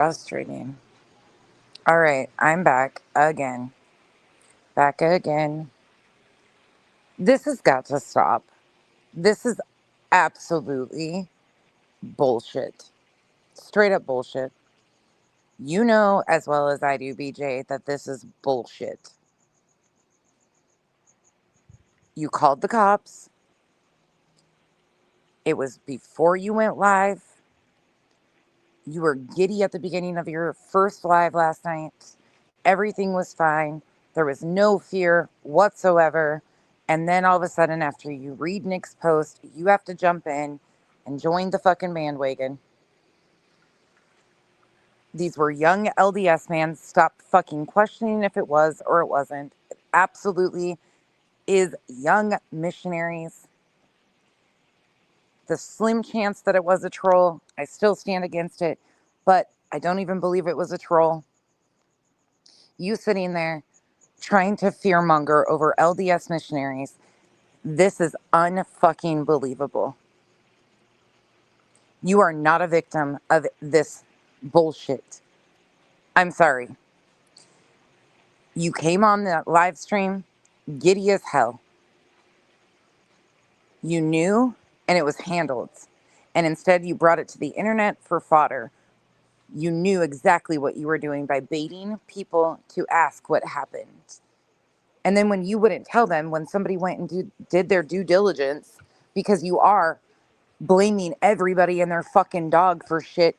Frustrating. All right, I'm back again. Back again. This has got to stop. This is absolutely bullshit. Straight up bullshit. You know as well as I do, BJ, that this is bullshit. You called the cops. It was before you went live. You were giddy at the beginning of your first live last night. Everything was fine. There was no fear whatsoever. And then all of a sudden, after you read Nick's post, you have to jump in and join the fucking bandwagon. These were young LDS man. Stop fucking questioning if it was or it wasn't. It absolutely is young missionaries. The slim chance that it was a troll, I still stand against it, but I don't even believe it was a troll. You sitting there trying to fearmonger over LDS missionaries. This is unfucking believable. You are not a victim of this bullshit. I'm sorry. You came on that live stream giddy as hell. You knew, and it was handled. And instead, you brought it to the internet for fodder. You knew exactly what you were doing by baiting people to ask what happened. And then when you wouldn't tell them, when somebody went and did their due diligence, because you are blaming everybody and their fucking dog for shit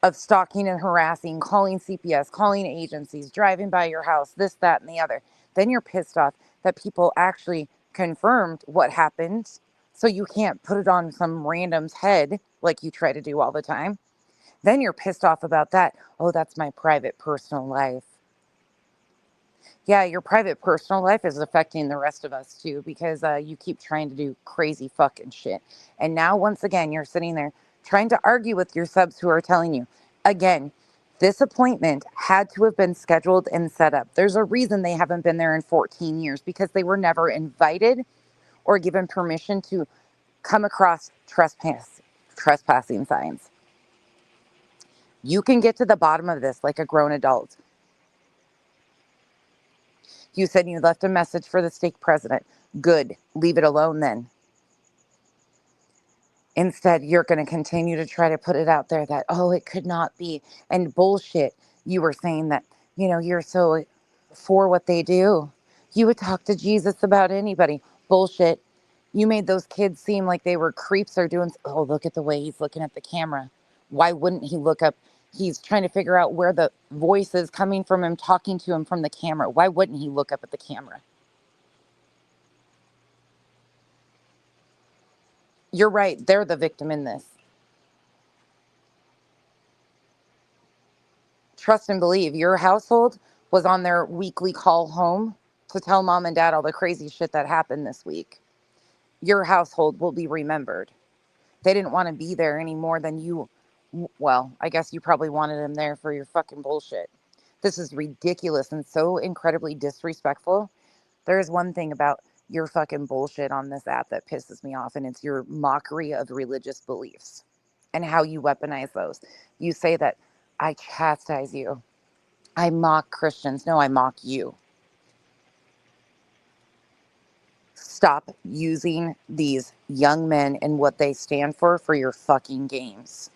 of stalking and harassing, calling CPS, calling agencies, driving by your house, this, that, and the other. Then you're pissed off that people actually confirmed what happened. So you can't put it on some random's head like you try to do all the time. Then you're pissed off about that. Oh, that's my private personal life. Yeah, your private personal life is affecting the rest of us too because you keep trying to do crazy fucking shit. And now, once again, you're sitting there trying to argue with your subs who are telling you, again, this appointment had to have been scheduled and set up. There's a reason they haven't been there in 14 years because they were never invited or given permission to come across trespassing signs. You can get to the bottom of this like a grown adult. You said you left a message for the stake president. Good. Leave it alone then. Instead, you're going to continue to try to put it out there that, oh, it could not be. And bullshit. You were saying that, you're so for what they do. You would talk to Jesus about anybody. Bullshit. You made those kids seem like they were creeps or doing, oh, look at the way he's looking at the camera. Why wouldn't he look up? He's trying to figure out where the voice is coming from him, talking to him from the camera. Why wouldn't he look up at the camera? You're right. They're the victim in this. Trust and believe your household was on their weekly call home to tell mom and dad all the crazy shit that happened this week. Your household will be remembered. They didn't want to be there any more than you. Well, I guess you probably wanted them there for your fucking bullshit. This is ridiculous and so incredibly disrespectful. There is one thing about your fucking bullshit on this app that pisses me off, and it's your mockery of religious beliefs and how you weaponize those. You say that I chastise you. I mock Christians. No, I mock you. Stop using these young men and what they stand for your fucking games.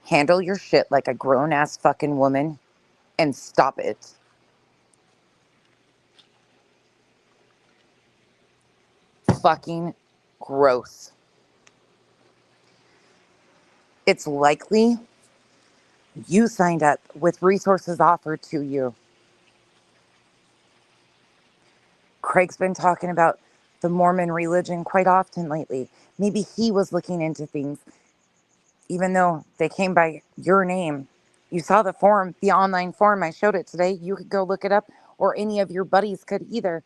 Handle your shit like a grown ass fucking woman and stop it. Fucking gross. It's likely you signed up with resources offered to you. Craig's been talking about the Mormon religion quite often lately. Maybe he was looking into things, even though they came by your name. You saw the form, the online form. I showed it today. You could go look it up, or any of your buddies could either.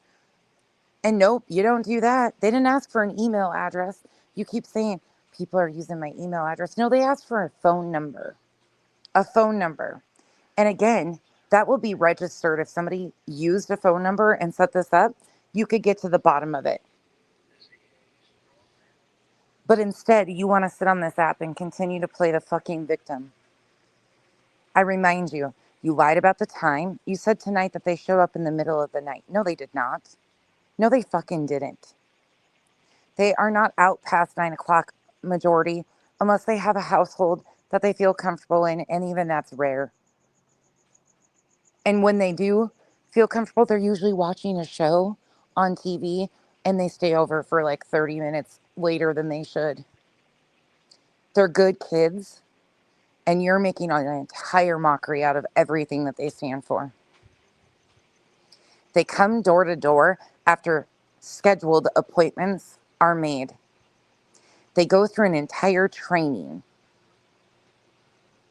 And nope, you don't do that. They didn't ask for an email address. You keep saying people are using my email address. No, they asked for a phone number. A phone number. And again, that will be registered if somebody used a phone number and set this up. You could get to the bottom of it. But instead, you want to sit on this app and continue to play the fucking victim. I remind you, you lied about the time. You said tonight that they showed up in the middle of the night. No, they did not. No, they fucking didn't. They are not out past 9 o'clock majority unless they have a household that they feel comfortable in, and even that's rare. And when they do feel comfortable, they're usually watching a show on TV and they stay over for like 30 minutes later than they should. They're good kids, and you're making an entire mockery out of everything that they stand for. They come door to door after scheduled appointments are made. They go through an entire training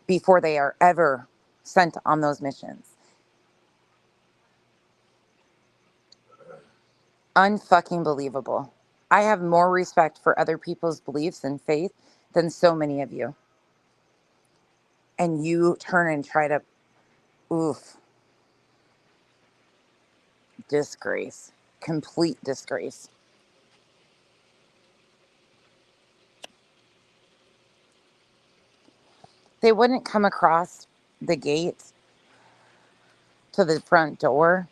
before they are ever sent on those missions. Unfucking believable. I have more respect for other people's beliefs and faith than so many of you. And you turn and try to, oof, disgrace. Complete disgrace. They wouldn't come across the gate to the front door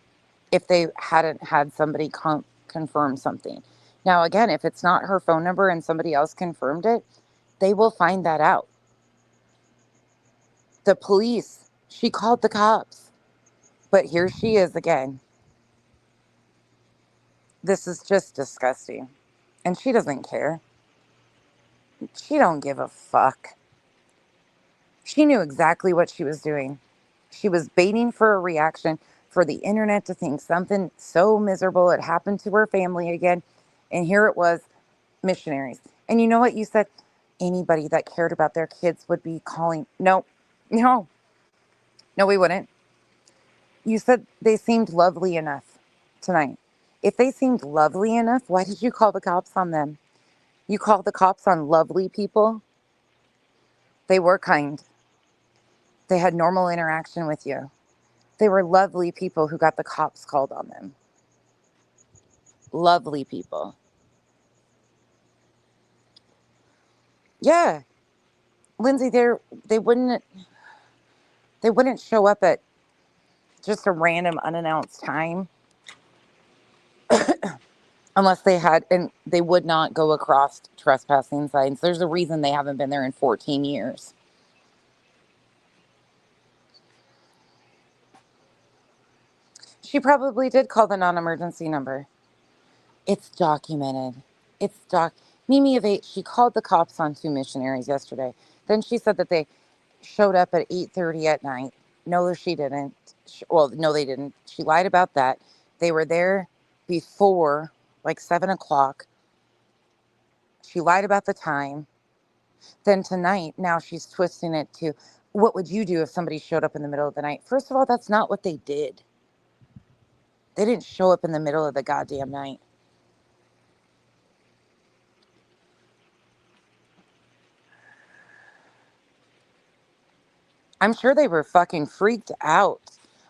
if they hadn't had somebody confirm something. Now, again, if it's not her phone number and somebody else confirmed it, they will find that out. The police, she called the cops. But here she is again. This is just disgusting. And she doesn't care. She don't give a fuck. She knew exactly what she was doing. She was baiting for a reaction, for the internet to think something so miserable had happened to her family again. And here it was, missionaries. And you know what you said? Anybody that cared about their kids would be calling. No, no, no, we wouldn't. You said they seemed lovely enough tonight. If they seemed lovely enough, why did you call the cops on them? You called the cops on lovely people? They were kind. They had normal interaction with you. They were lovely people who got the cops called on them. Lovely people. Yeah. Lindsay, they wouldn't they wouldn't show up at just a random unannounced time unless they had, and they would not go across trespassing signs. There's a reason they haven't been there in 14 years. She probably did call the non-emergency number. It's documented. It's Mimi of 8, she called the cops on 2 missionaries yesterday. Then she said that they showed up at 8:30 at night. No, she didn't. Well, no, they didn't. She lied about that. They were there before, like 7 o'clock. She lied about the time. Then tonight, now she's twisting it to, what would you do if somebody showed up in the middle of the night? First of all, that's not what they did. They didn't show up in the middle of the goddamn night. I'm sure they were fucking freaked out.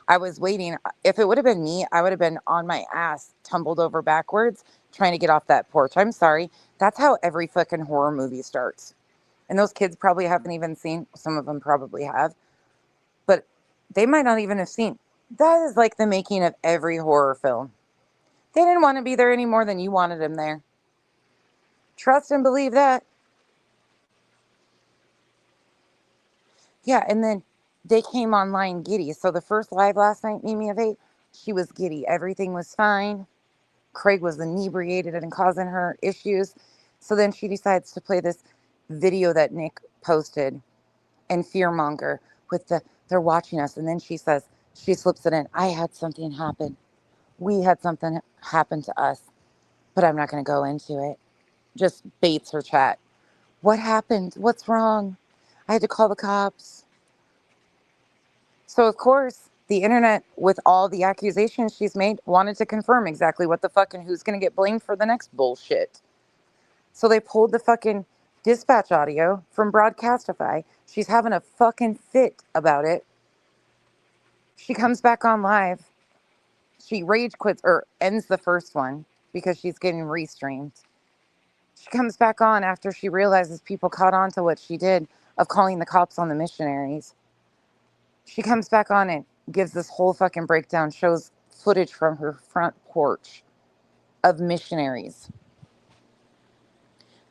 I was waiting. If it would have been me, I would have been on my ass, tumbled over backwards, trying to get off that porch. I'm sorry. That's how every fucking horror movie starts. And those kids probably haven't even seen, some of them probably have, but they might not even have seen. That is like the making of every horror film. They didn't want to be there any more than you wanted them there. Trust and believe that. Yeah, and then they came online giddy. So the first live last night, Mimi of 8, she was giddy. Everything was fine. Craig was inebriated and causing her issues. So then she decides to play this video that Nick posted and fearmonger with they're watching us. And then she says, she slips it in. I had something happen. We had something happen to us, but I'm not going to go into it. Just baits her chat. What happened? What's wrong? I had to call the cops. So, of course, the internet, with all the accusations she's made, wanted to confirm exactly what the fuck and who's going to get blamed for the next bullshit. So they pulled the fucking dispatch audio from Broadcastify. She's having a fucking fit about it. She comes back on live. She rage quits or ends the first one because she's getting restreamed. She comes back on after she realizes people caught on to what she did of calling the cops on the missionaries. She comes back on and gives this whole fucking breakdown, shows footage from her front porch of missionaries.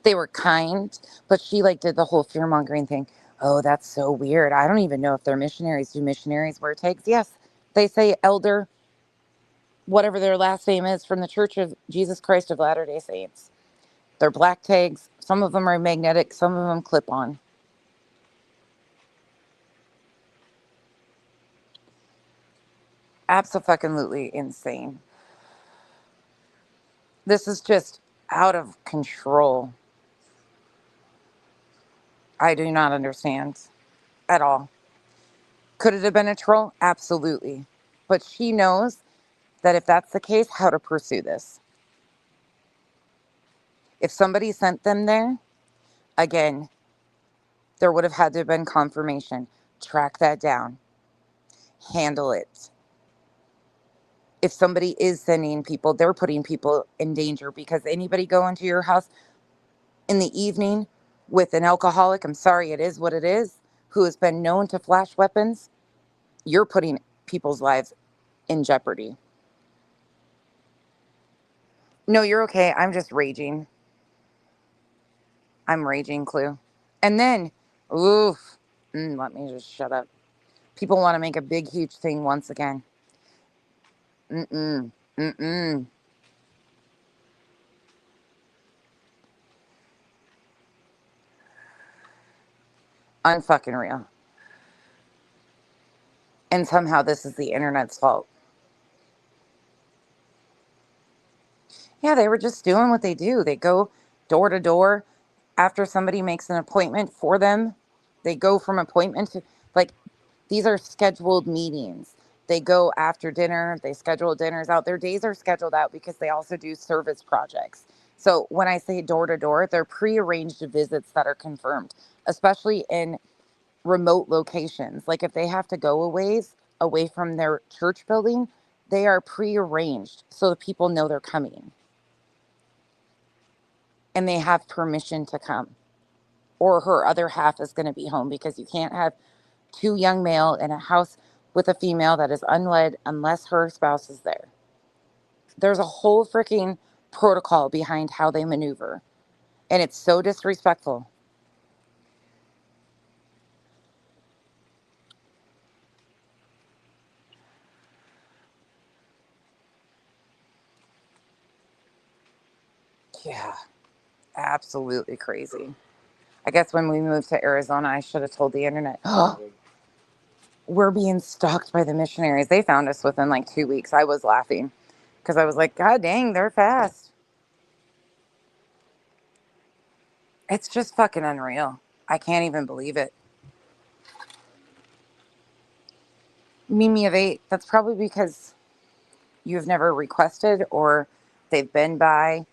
They were kind, but she like did the whole fear mongering thing. Oh, that's so weird. I don't even know if they're missionaries. Do missionaries wear tags? Yes. They say elder, whatever their last name is, from the Church of Jesus Christ of Latter-day Saints. They're black tags. Some of them are magnetic. Some of them clip on. Absolutely insane. This is just out of control. I do not understand at all. Could it have been a troll? Absolutely. But she knows that if that's the case, how to pursue this. If somebody sent them there, again, there would have had to have been confirmation. Track that down. Handle it. If somebody is sending people, they're putting people in danger, because anybody go into your house in the evening with an alcoholic, I'm sorry, it is what it is, who has been known to flash weapons, you're putting people's lives in jeopardy. No, you're okay. I'm just raging. I'm raging, Clue. And then, oof, let me just shut up. People want to make a big, huge thing once again. Mm-mm. Mm-mm. Unfucking real. And somehow this is the internet's fault. Yeah, they were just doing what they do. They go door to door after somebody makes an appointment for them. They go from appointment to, like, these are scheduled meetings. They go after dinner. They schedule dinners out. Their days are scheduled out because they also do service projects. So when I say door to door, they're prearranged visits that are confirmed, especially in remote locations. Like if they have to go a ways away from their church building, they are prearranged so that people know they're coming and they have permission to come. Or her other half is going to be home, because you can't have two young male in a house with a female that is unwed unless her spouse is there. There's a whole freaking protocol behind how they maneuver, and it's so disrespectful. Yeah, absolutely crazy. I guess when we moved to Arizona, I should have told the internet, oh, we're being stalked by the missionaries. They found us within like 2 weeks. I was laughing because I was like, God dang, they're fast. It's just fucking unreal. I can't even believe it. Mimi of 8, that's probably because you've never requested, or they've been by,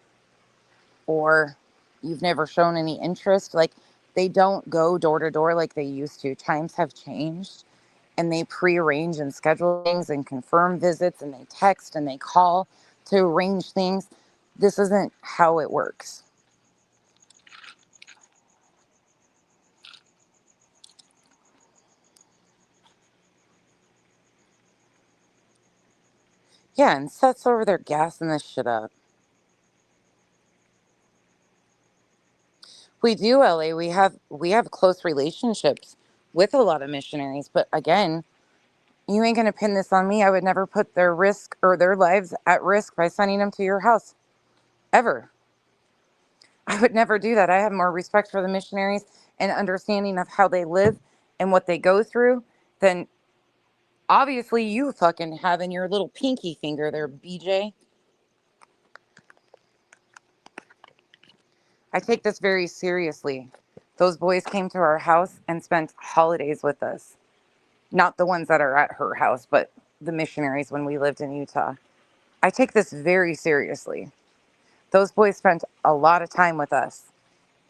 or you've never shown any interest. Like, they don't go door to door like they used to. Times have changed, and they prearrange and schedule things and confirm visits, and they text and they call to arrange things. This isn't how it works. Yeah, and Seth's over there gassing this shit up. We do, LA. We have close relationships with a lot of missionaries, but again, you ain't gonna pin this on me. I would never put their risk or their lives at risk by sending them to your house. Ever. I would never do that. I have more respect for the missionaries and understanding of how they live and what they go through than obviously you fucking having your little pinky finger there, BJ. I take this very seriously. Those boys came to our house and spent holidays with us. Not the ones that are at her house, but the missionaries when we lived in Utah. I take this very seriously. Those boys spent a lot of time with us,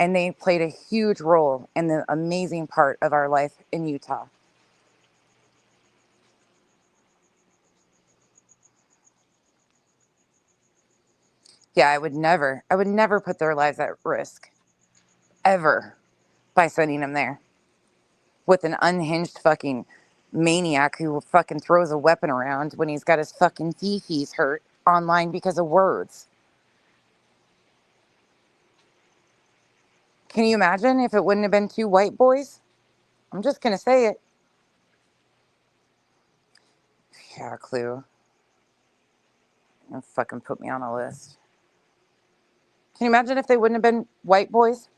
and they played a huge role in the amazing part of our life in Utah. Yeah, I would never put their lives at risk, ever, by sending them there with an unhinged fucking maniac who fucking throws a weapon around when he's got his fucking fifis hurt online because of words. Can you imagine if it wouldn't have been two white boys? I'm just gonna say it. Yeah, Clue. And fucking put me on a list. Can you imagine if they wouldn't have been white boys?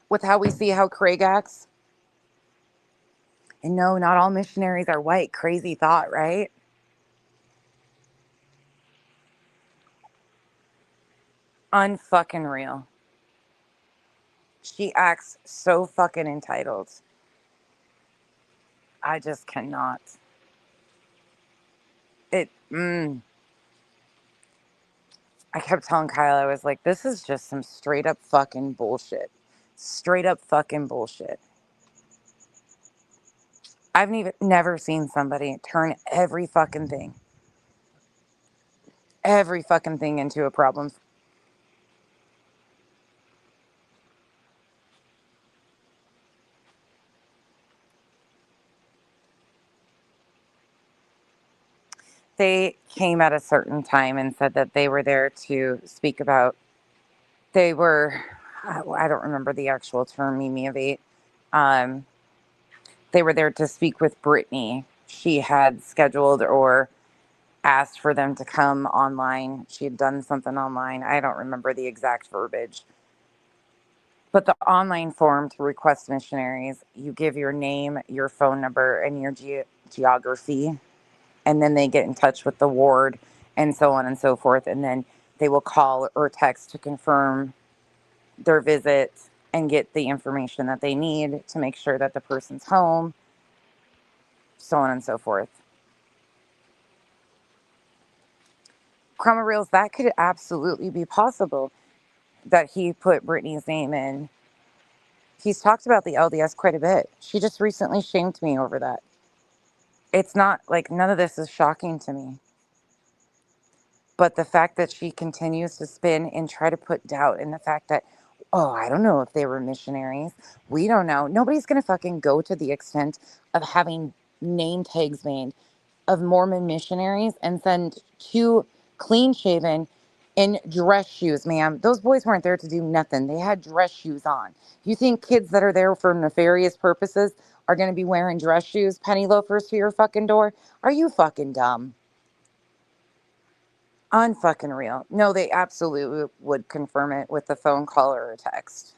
With how we see how Craig acts? And no, not all missionaries are white. Crazy thought, right? Unfucking real. She acts so fucking entitled. I just cannot. I kept telling Kyle, I was like, this is just some straight up fucking bullshit. Straight up fucking bullshit. I've never seen somebody turn every fucking thing into a problem. They came at a certain time and said that they were there to speak about, they were, I don't remember the actual term, Mimi of 8. They were there to speak with Brittany. She had scheduled or asked for them to come online. She had done something online. I don't remember the exact verbiage. But the online form to request missionaries, you give your name, your phone number, and your geography, and then they get in touch with the ward and so on and so forth. And then they will call or text to confirm their visit and get the information that they need to make sure that the person's home, so on and so forth. Chroma Reels, that could absolutely be possible that he put Brittany's name in. He's talked about the LDS quite a bit. She just recently shamed me over that. It's not like none of this is shocking to me. But the fact that she continues to spin and try to put doubt in the fact that, oh, I don't know if they were missionaries. We don't know. Nobody's going to fucking go to the extent of having name tags made of Mormon missionaries and send two clean shaven in dress shoes, ma'am. Those boys weren't there to do nothing. They had dress shoes on. You think kids that are there for nefarious purposes are going to be wearing dress shoes, penny loafers to your fucking door? Are you fucking dumb? Unfucking real. No, they absolutely would confirm it with a phone call or a text.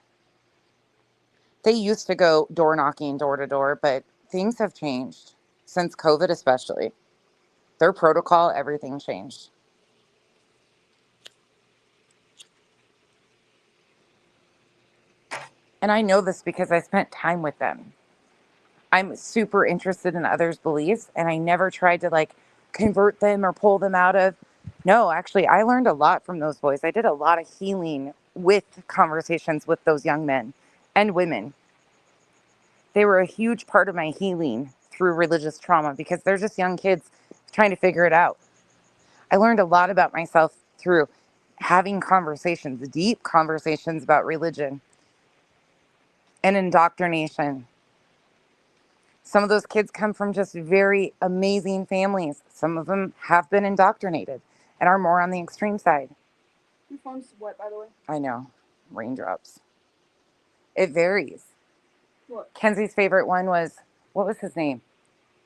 They used to go door knocking door to door, but things have changed since COVID, especially. Their protocol, everything changed. And I know this because I spent time with them. I'm super interested in others' beliefs, and I never tried to like convert them or pull them out of. No, actually, I learned a lot from those boys. I did a lot of healing with conversations with those young men and women. They were a huge part of my healing through religious trauma because they're just young kids trying to figure it out. I learned a lot about myself through having conversations, deep conversations about religion and indoctrination. Some of those kids come from just very amazing families. Some of them have been indoctrinated and are more on the extreme side. Your phone's wet, by the way. I know. Raindrops. It varies. What? Kenzie's favorite one was, what was his name?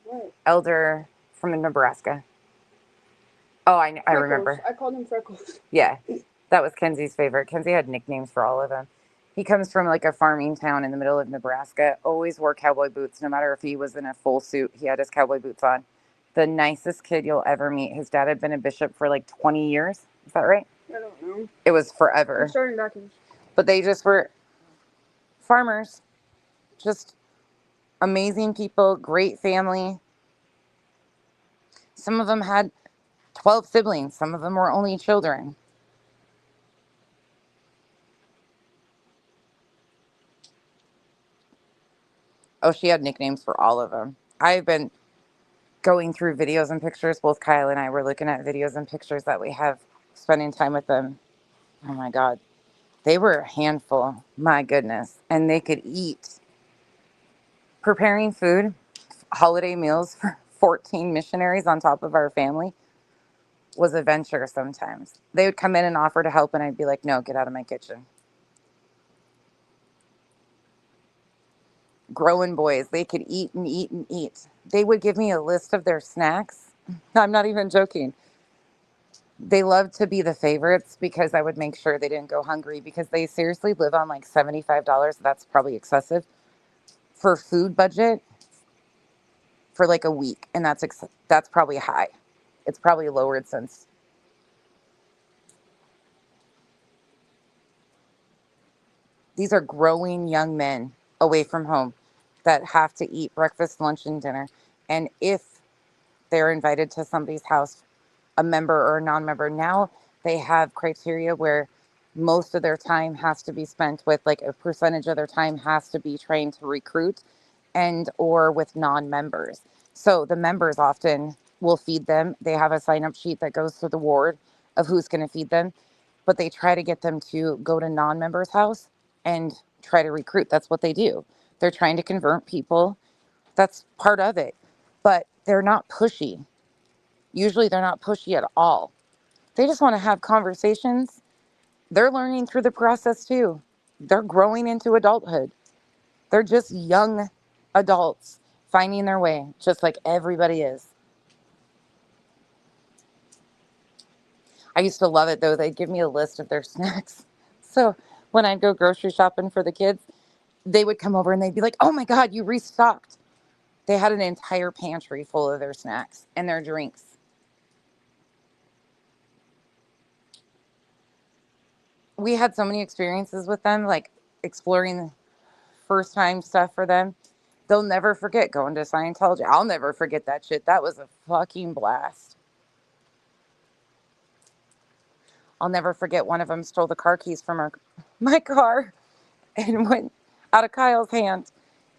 What? Elder from Nebraska. Oh, I remember. I called him Freckles. Yeah, that was Kenzie's favorite. Kenzie had nicknames for all of them. He comes from like a farming town in the middle of Nebraska. Always wore cowboy boots, no matter if he was in a full suit. He had his cowboy boots on. The nicest kid you'll ever meet. His dad had been a bishop for like 20 years. Is that right? I don't know. It was forever. I'm starting back in. But they just were farmers. Just amazing people, great family. Some of them had 12 siblings. Some of them were only children. Oh, she had nicknames for all of them. I've been going through videos and pictures. Both Kyle and I were looking at videos and pictures that we have spending time with them. Oh my God. They were a handful. My goodness. And they could eat. Preparing food, holiday meals for 14 missionaries on top of our family was a venture sometimes. They would come in and offer to help, and I'd be like, no, get out of my kitchen. Growing boys, they could eat and eat and eat. They would give me a list of their snacks. I'm not even joking. They loved to be the favorites because I would make sure they didn't go hungry, because they seriously live on like $75. That's probably excessive for food budget for like a week. And that's probably high. It's probably lowered since. These are growing young men away from home that have to eat breakfast, lunch, and dinner. And if they're invited to somebody's house, a member or a non-member, now they have criteria where most of their time has to be spent with, like, a percentage of their time has to be trying to recruit and or with non-members. So the members often will feed them. They have a sign-up sheet that goes to the ward of who's going to feed them, but they try to get them to go to non-members' house and try to recruit. That's what they do. They're trying to convert people. That's part of it. But they're not pushy. Usually they're not pushy at all. They just want to have conversations. They're learning through the process too. They're growing into adulthood. They're just young adults finding their way, just like everybody is. I used to love it though. They'd give me a list of their snacks. So when I'd go grocery shopping for the kids, they would come over and they'd be like, oh my God, you restocked. They had an entire pantry full of their snacks and their drinks. We had so many experiences with them, like exploring first time stuff for them. They'll never forget going to Scientology. I'll never forget that shit. That was a fucking blast. I'll never forget one of them stole the car keys from my car and went out of Kyle's hand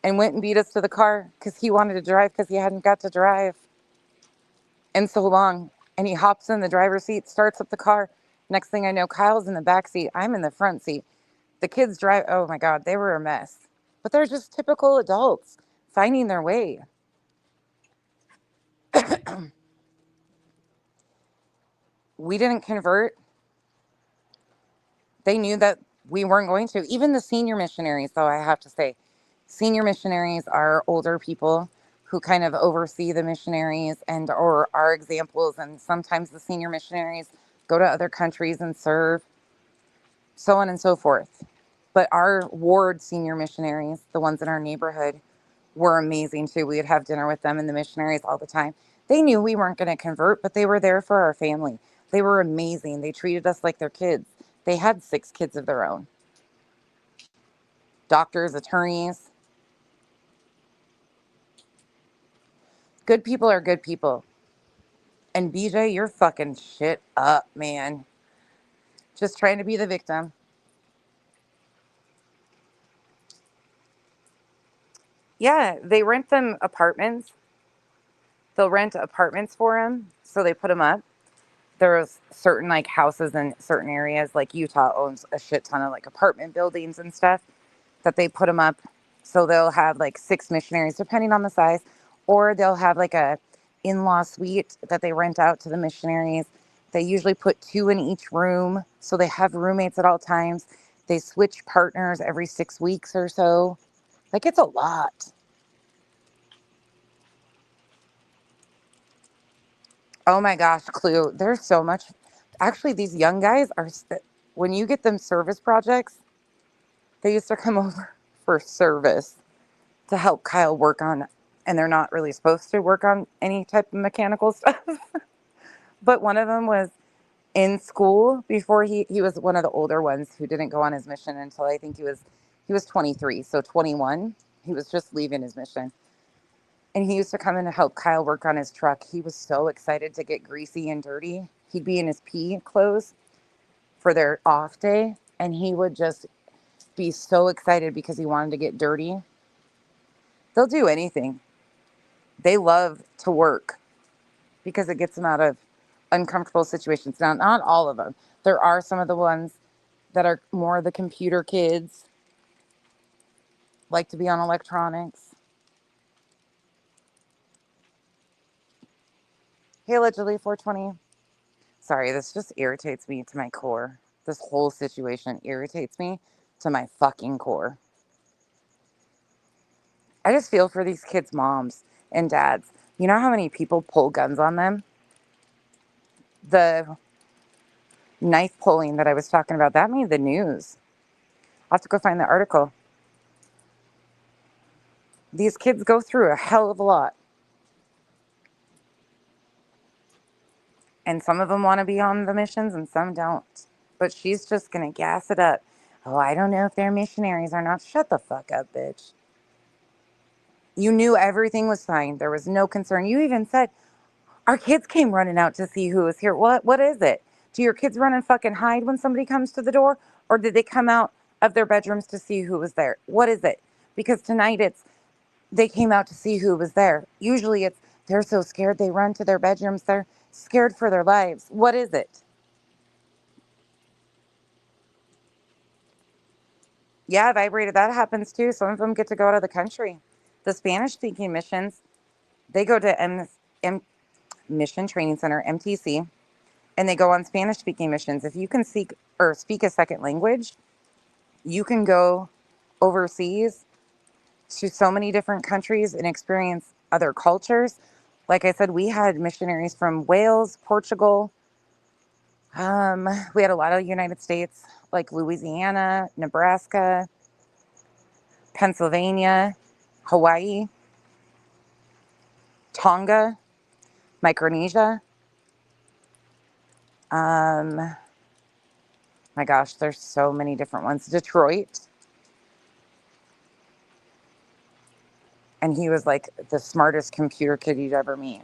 and went and beat us to the car because he wanted to drive because he hadn't got to drive in so long. And he hops in the driver's seat, starts up the car. Next thing I know, Kyle's in the back seat. I'm in the front seat. The kids drive. Oh my God, they were a mess. But they're just typical adults finding their way. We didn't convert. They knew that we weren't going to. Even the senior missionaries, though, I have to say, senior missionaries are older people who kind of oversee the missionaries and or are examples. And sometimes the senior missionaries go to other countries and serve, so on and so forth. But our ward senior missionaries, the ones in our neighborhood, were amazing too. We would have dinner with them and the missionaries all the time. They knew we weren't going to convert, but they were there for our family. They were amazing. They treated us like their kids. They had 6 kids of their own. Doctors, attorneys. Good people are good people. And BJ, you're fucking shit up, man. Just trying to be the victim. Yeah, they rent them apartments. They'll rent apartments for them, so they put them up. There's certain like houses in certain areas, like Utah owns a shit ton of like apartment buildings and stuff that they put them up. So they'll have like 6 missionaries, depending on the size, or they'll have like a in-law suite that they rent out to the missionaries. They usually put 2 in each room, so they have roommates at all times. They switch partners every 6 weeks or so. Like, it's a lot. Oh my gosh, Clue. There's so much. Actually, these young guys are, when you get them service projects, they used to come over for service to help Kyle work on, and they're not really supposed to work on any type of mechanical stuff. But one of them was in school before he was one of the older ones who didn't go on his mission until I think he was 23, so 21. He was just leaving his mission. And he used to come in to help Kyle work on his truck. He was so excited to get greasy and dirty. He'd be in his pee clothes for their off day, and he would just be so excited because he wanted to get dirty. They'll do anything. They love to work because it gets them out of uncomfortable situations. Now, not all of them. There are some of the ones that are more the computer kids, like to be on electronics. Hey, allegedly 420. Sorry, this just irritates me to my core. This whole situation irritates me to my fucking core. I just feel for these kids' moms and dads. You know how many people pull guns on them? The knife pulling that I was talking about, that made the news. I'll have to go find the article. These kids go through a hell of a lot. And some of them want to be on the missions and some don't. But she's just going to gas it up. Oh, I don't know if they're missionaries or not. Shut the fuck up, bitch. You knew everything was fine. There was no concern. You even said, our kids came running out to see who was here. What is it? Do your kids run and fucking hide when somebody comes to the door? Or did they come out of their bedrooms to see who was there? What is it? Because tonight it's they came out to see who was there. Usually it's they're so scared they run to their bedrooms. They're scared for their lives. What is it? Yeah, vibrated. That happens too. Some of them get to go out of the country. The Spanish speaking missions, they go to Mission Training Center, MTC, and they go on Spanish speaking missions. If you can speak a second language, you can go overseas to so many different countries and experience other cultures. Like I said, we had missionaries from Wales, Portugal. We had a lot of United States, like Louisiana, Nebraska, Pennsylvania, Hawaii, Tonga, Micronesia. Um, my gosh, there's so many different ones. Detroit. And he was like the smartest computer kid you'd ever meet.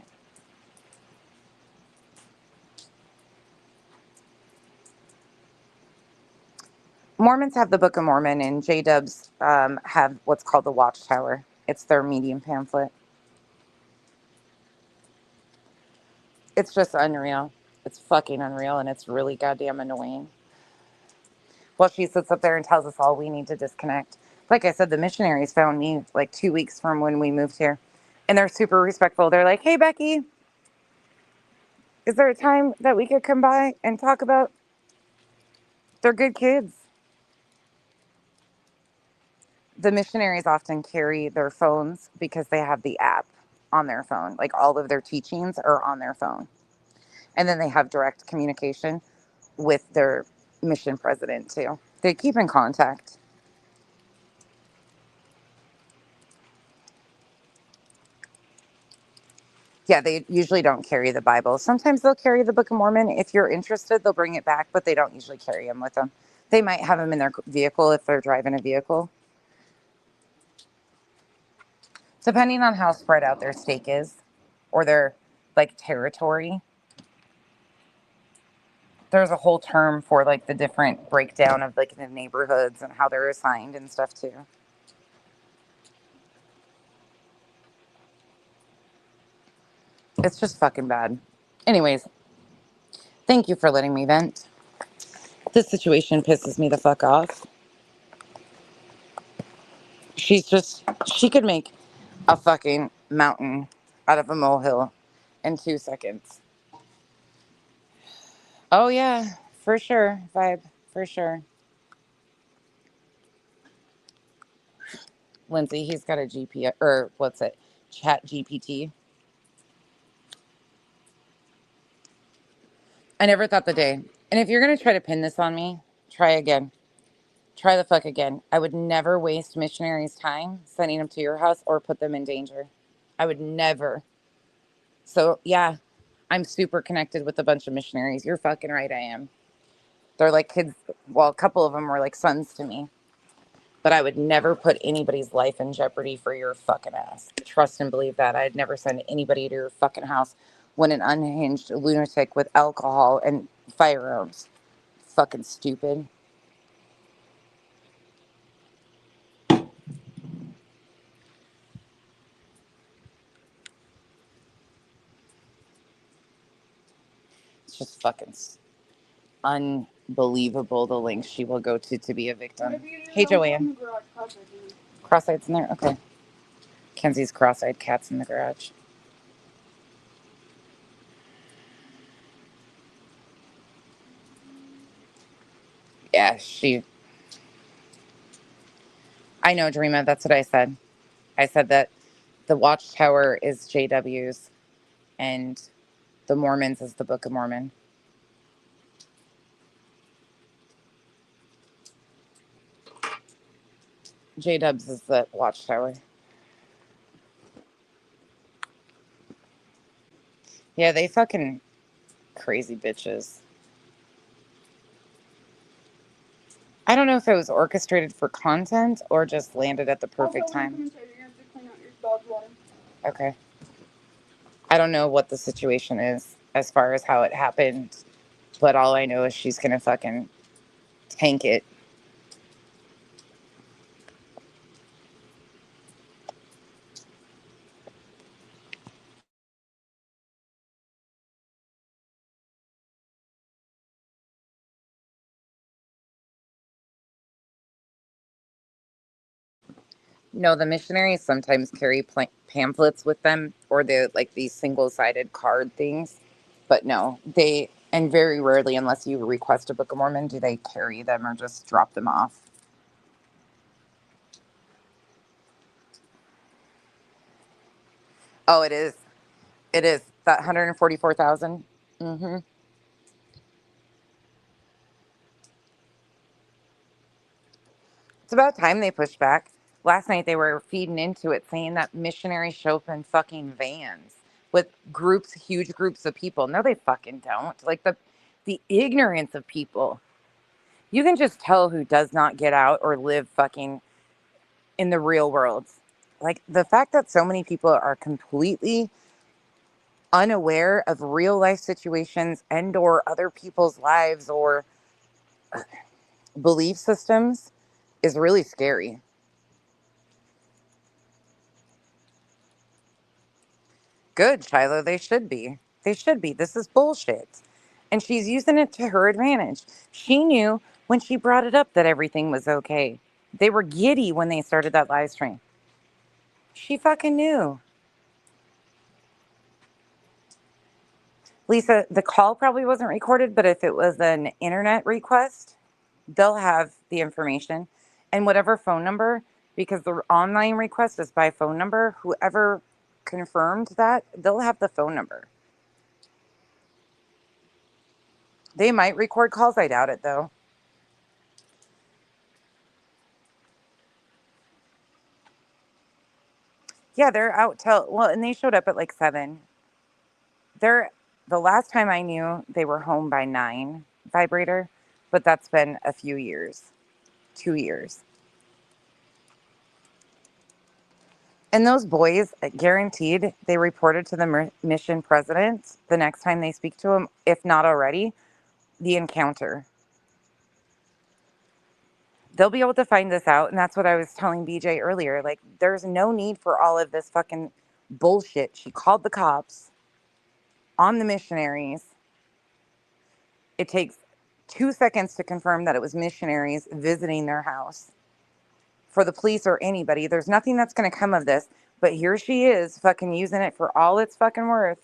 Mormons have the Book of Mormon, and J-Dubs have what's called the Watchtower. It's their medium pamphlet. It's just unreal. It's fucking unreal, and it's really goddamn annoying. Well, she sits up there and tells us all we need to disconnect. Like I said, the missionaries found me like 2 weeks from when we moved here, and they're super respectful. They're like, "Hey, Becky, is there a time that we could come by and talk about?" They're good kids. The missionaries often carry their phones because they have the app on their phone. Like all of their teachings are on their phone. And then they have direct communication with their mission president too. They keep in contact. Yeah, they usually don't carry the Bible. Sometimes they'll carry the Book of Mormon. If you're interested, they'll bring it back, but they don't usually carry them with them. They might have them in their vehicle if they're driving a vehicle. Depending on how spread out their stake is or their like territory, there's a whole term for like the different breakdown of like the neighborhoods and how they're assigned and stuff too. It's just fucking bad. Anyways, thank you for letting me vent. This situation pisses me the fuck off. She could make a fucking mountain out of a molehill in 2 seconds. Oh yeah, for sure. Vibe, for sure. Lindsay, he's got a GPS, or what's it? Chat GPT. I never thought the day. And if you're going to try to pin this on me, try again. Try the fuck again. I would never waste missionaries' time sending them to your house or put them in danger. I would never. So, yeah, I'm super connected with a bunch of missionaries. You're fucking right, I am. They're like kids. Well, a couple of them were like sons to me. But I would never put anybody's life in jeopardy for your fucking ass. Trust and believe that. I'd never send anybody to your fucking house when an unhinged lunatic with alcohol and firearms. Fucking stupid. It's just fucking unbelievable the lengths she will go to be a victim. Hey, Joanne. Cross-eyed's in there? Okay. Kenzie's cross-eyed cat's in the garage. Yeah, I know, Dreama. That's what I said. I said that the Watchtower is JW's and the Mormons is the Book of Mormon. J-Dubs is the Watchtower. Yeah, they fucking crazy bitches. I don't know if it was orchestrated for content or just landed at the perfect time. Okay. I don't know what the situation is as far as how it happened, but all I know is she's gonna fucking tank it. No, the missionaries sometimes carry pamphlets with them, or they're like these single-sided card things. But no, they, and very rarely, unless you request a Book of Mormon, do they carry them or just drop them off. Oh, it is. It is that 144,000. Mm-hmm. It's about time they pushed back. Last night they were feeding into it, saying that missionaries show up in fucking vans with groups, huge groups of people. No, they fucking don't. Like the ignorance of people. You can just tell who does not get out or live fucking in the real world. Like the fact that so many people are completely unaware of real life situations and or other people's lives or belief systems is really scary. Good, Shiloh. They should be. They should be. This is bullshit. And she's using it to her advantage. She knew when she brought it up that everything was okay. They were giddy when they started that live stream. She fucking knew. Lisa, the call probably wasn't recorded, but if it was an internet request, they'll have the information and whatever phone number, because the online request is by phone number, whoever confirmed that, they'll have the phone number. They might record calls. I doubt it, though. Yeah, they're out till, well, and they showed up at like 7. They're, the last time I knew, they were home by 9 vibrator, but that's been a few years, 2 years. And those boys, guaranteed, they reported to the mission president the next time they speak to him, if not already, the encounter. They'll be able to find this out. And that's what I was telling BJ earlier. Like, there's no need for all of this fucking bullshit. She called the cops on the missionaries. It takes 2 seconds to confirm that it was missionaries visiting their house. For the police or anybody, there's nothing that's going to come of this. But here she is fucking using it for all it's fucking worth.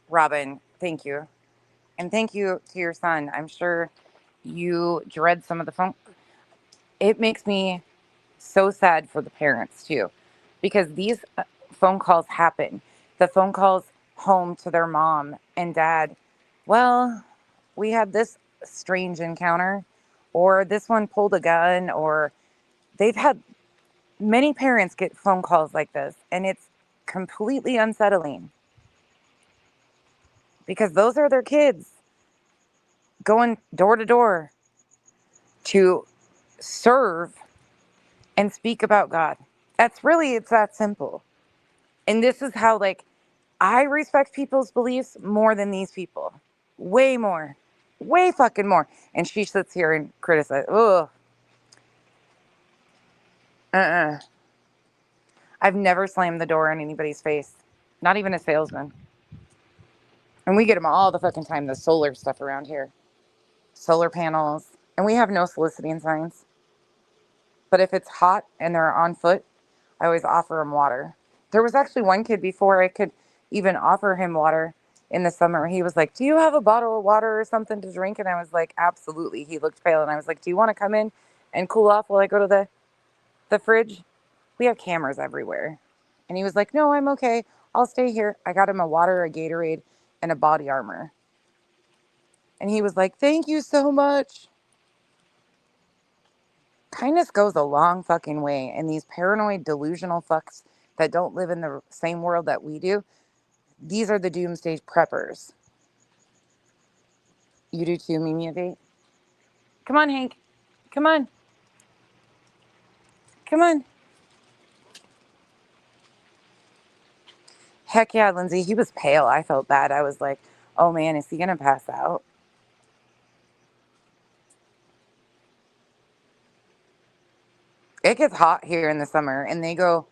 Robin, thank you. And thank you to your son. I'm sure you dread some of the phone. It makes me so sad for the parents too, because these phone calls happen. The phone calls home to their mom and dad. Well, we had this strange encounter, or this one pulled a gun, or they've had many parents get phone calls like this, and it's completely unsettling because those are their kids going door to door to serve and speak about God. That's really, it's that simple. And this is how, like, I respect people's beliefs more than these people. Way more. Way fucking more. And she sits here and criticizes. Ugh. Uh-uh. I've never slammed the door in anybody's face. Not even a salesman. And we get them all the fucking time, the solar stuff around here. Solar panels. And we have no soliciting signs. But if it's hot and they're on foot, I always offer them water. There was actually one kid before I could even offer him water. in the summer. He was like, do you have a bottle of water or something to drink? And I was like, absolutely. He looked pale, and I was like, do you want to come in and cool off while I go to the fridge? We have cameras everywhere. And he was like, no, I'm okay. I'll stay here. I got him a water, a Gatorade, and a body armor. And he was like, thank you so much. Kindness goes a long fucking way. And these paranoid, delusional fucks that don't live in the same world that we do, these are the doomsday preppers. You do too, Mimi Evate? Come on, Hank. Come on. Come on. Heck yeah, Lindsay. He was pale. I felt bad. I was like, oh man, is he going to pass out? It gets hot here in the summer, and they go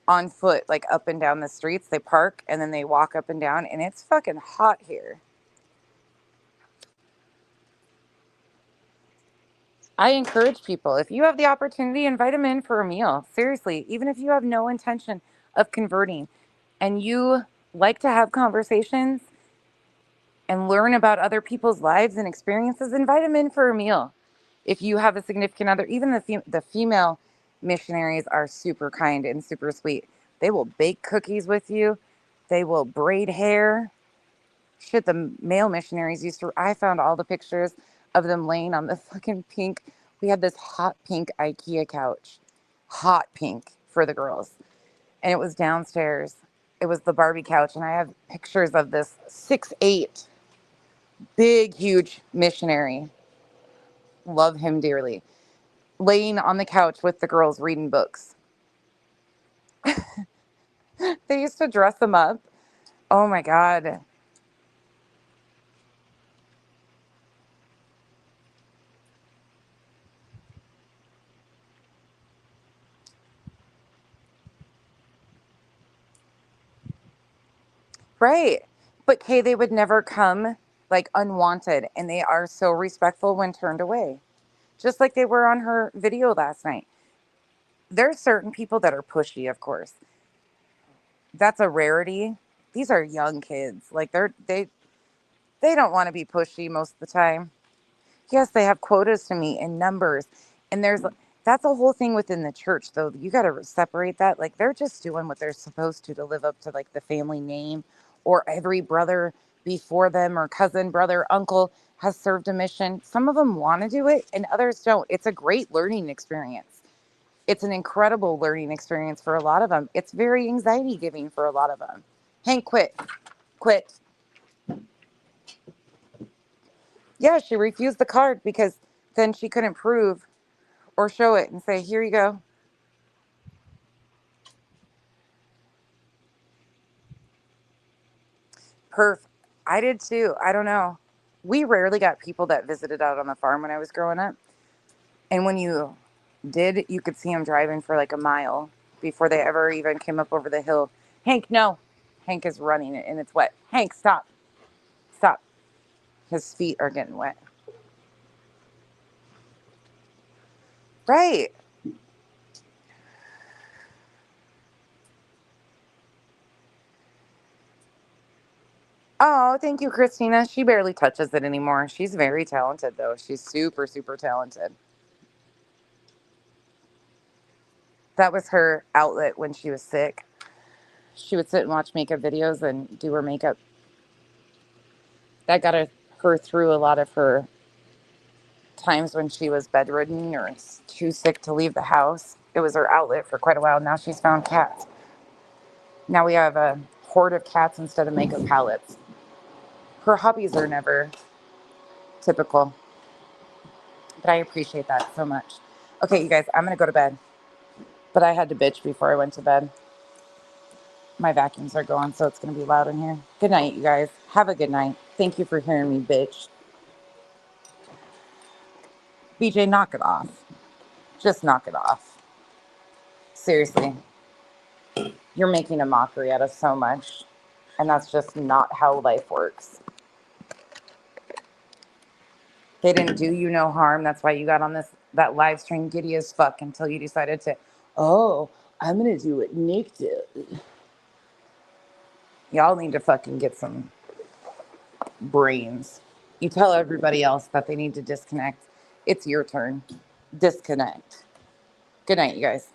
on foot, like up and down the streets. They park and then they walk up and down, and it's fucking hot here. I encourage people, if you have the opportunity, invite them in for a meal. Seriously, even if you have no intention of converting and you like to have conversations and learn about other people's lives and experiences, invite them in for a meal. If you have a significant other, even the female missionaries are super kind and super sweet. They will bake cookies with you. They will braid hair. Shit, the male missionaries used to, I found all the pictures of them laying on the fucking pink. We had this hot pink IKEA couch, hot pink for the girls. And it was downstairs. It was the Barbie couch. And I have pictures of this 6'8", big, huge missionary. Love him dearly. Laying on the couch with the girls reading books. They used to dress them up. Oh my God. Right. But Kay, they would never come like unwanted, and they are so respectful when turned away. Just like they were on her video last night. There are certain people that are pushy, of course. That's a rarity. These are young kids. Like they don't want to be pushy most of the time. Yes, they have quotas to meet and numbers. And that's a whole thing within the church, though. You got to separate that. Like, they're just doing what they're supposed to live up to, like, the family name, or every brother before them or cousin, brother, uncle has served a mission. Some of them want to do it and others don't. It's a great learning experience. It's an incredible learning experience for a lot of them. It's very anxiety giving for a lot of them. Hank, quit. Quit. Yeah, she refused the card because then she couldn't prove or show it and say, here you go. Perf. I did too. I don't know. We rarely got people that visited out on the farm when I was growing up. And when you did, you could see them driving for like a mile before they ever even came up over the hill. Hank, no. Hank is running it and it's wet. Hank, stop. Stop. His feet are getting wet. Right. Oh, thank you, Christina. She barely touches it anymore. She's very talented, though. She's super, super talented. That was her outlet when she was sick. She would sit and watch makeup videos and do her makeup. That got her through a lot of her times when she was bedridden or too sick to leave the house. It was her outlet for quite a while. Now she's found cats. Now we have a horde of cats instead of makeup palettes. Her hobbies are never typical, but I appreciate that so much. Okay, you guys, I'm going to go to bed. But I had to bitch before I went to bed. My vacuums are going, so it's going to be loud in here. Good night, you guys. Have a good night. Thank you for hearing me, bitch. BJ, knock it off. Just knock it off. Seriously. You're making a mockery out of so much. And that's just not how life works. They didn't do you no harm. That's why you got on that live stream giddy as fuck until you decided to, oh, I'm going to do what Nick did. Y'all need to fucking get some brains. You tell everybody else that they need to disconnect. It's your turn. Disconnect. Good night, you guys.